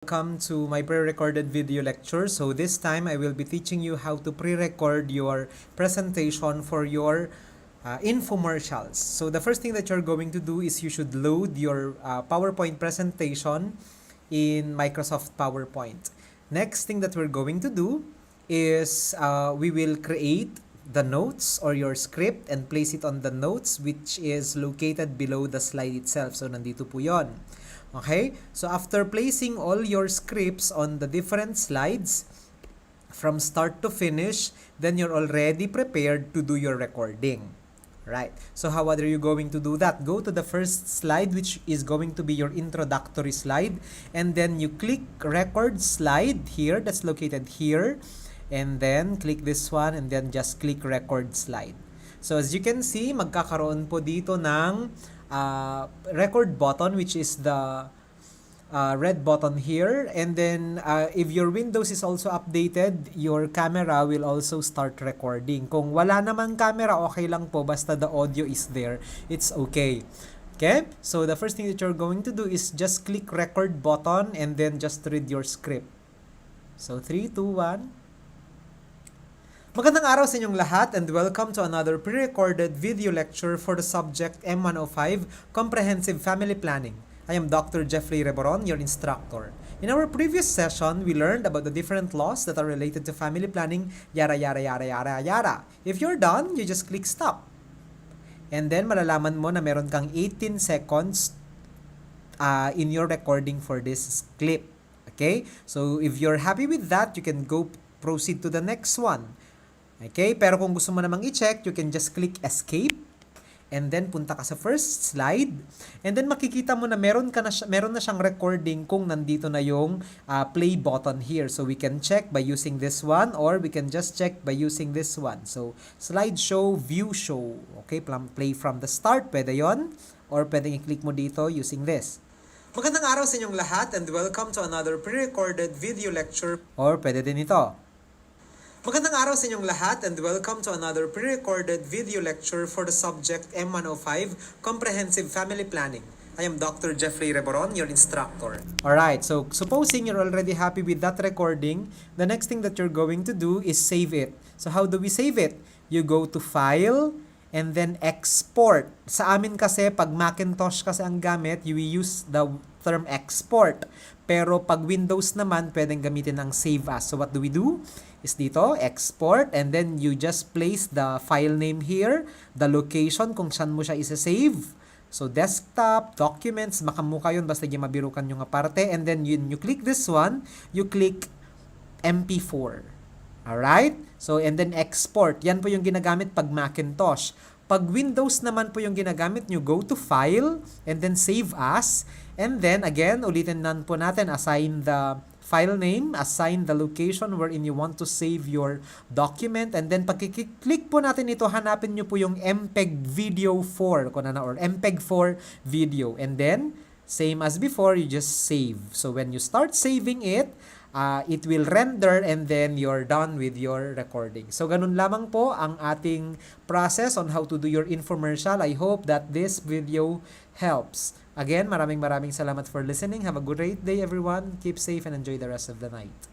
Welcome to my pre-recorded video lecture. So this time I will be teaching you how to pre-record your presentation for your infomercials. So the first thing that you're going to do is you should load your PowerPoint presentation in Microsoft PowerPoint. Next thing that we're going to do is we will create the notes or your script and place it on the notes which is located below the slide itself. So nandito po yon. Okay? So after placing all your scripts on the different slides from start to finish, then you're already prepared to do your recording. Right. So how are you going to do that? Go to the first slide, which is going to be your introductory slide, and then you click record slide here, that's located here, and then click this one, and then just click record slide. So as you can see, magkakaroon po dito ng record button, which is the red button here, and then if your Windows is also updated, your camera will also start recording. Kung wala naman camera, okay lang po, basta the audio is there, it's okay. Okay, so the first thing that you're going to do is just click record button and then just read your script. So 3, 2, 1. Magandang araw sa inyong lahat and welcome to another pre-recorded video lecture for the subject M105 Comprehensive Family Planning. I am Dr. Jeffrey Reboron, your instructor. In our previous session, we learned about the different laws that are related to family planning, yara yara yara yara yara. If you're done, you just click stop. And then malalaman mo na meron kang 18 seconds in your recording for this clip. Okay? So if you're happy with that, you can go proceed to the next one. Okay? Pero kung gusto mo namang i-check, you can just click escape. And then punta ka sa first slide, and then makikita mo na meron na siyang recording kung nandito na yung play button here. So we can check by using this one, or we can just check by using this one. So slideshow, view show. Okay, play from the start, pwede yon, or pwedeng i-click mo dito using this. Magandang araw sa inyong lahat and welcome to another pre-recorded video lecture, or pwede din ito. Magandang araw sa inyong lahat and welcome to another pre-recorded video lecture for the subject M105 Comprehensive Family Planning. I am Dr. Jeffrey Reboron, your instructor. Alright, so supposing you're already happy with that recording, the next thing that you're going to do is save it. So how do we save it? You go to File and then Export. Sa amin kasi, pag Macintosh kasi ang gamit, you use the term export. Pero pag Windows naman, pwedeng gamitin ng save as. So what do we do? Is dito, export, and then you just place the file name here, the location kung saan mo siya isa-save. So desktop, documents, makamukha yun, basta yung mabirukan yung aparte, and then you click this one, you click MP4. Alright? So, and then export. Yan po yung ginagamit pag Macintosh. Pag Windows naman po yung ginagamit nyo, go to File, and then Save As, and then again, ulitin na po natin, assign the file name, assign the location wherein you want to save your document, and then pag-click po natin ito, hanapin nyo po yung MPEG Video 4 or MPEG 4 video, and then same as before, you just save. So when you start saving it, it will render and then you're done with your recording. So ganun lamang po ang ating process on how to do your infomercial. I hope that this video helps. Again, maraming salamat for listening. Have a great day everyone. Keep safe and enjoy the rest of the night.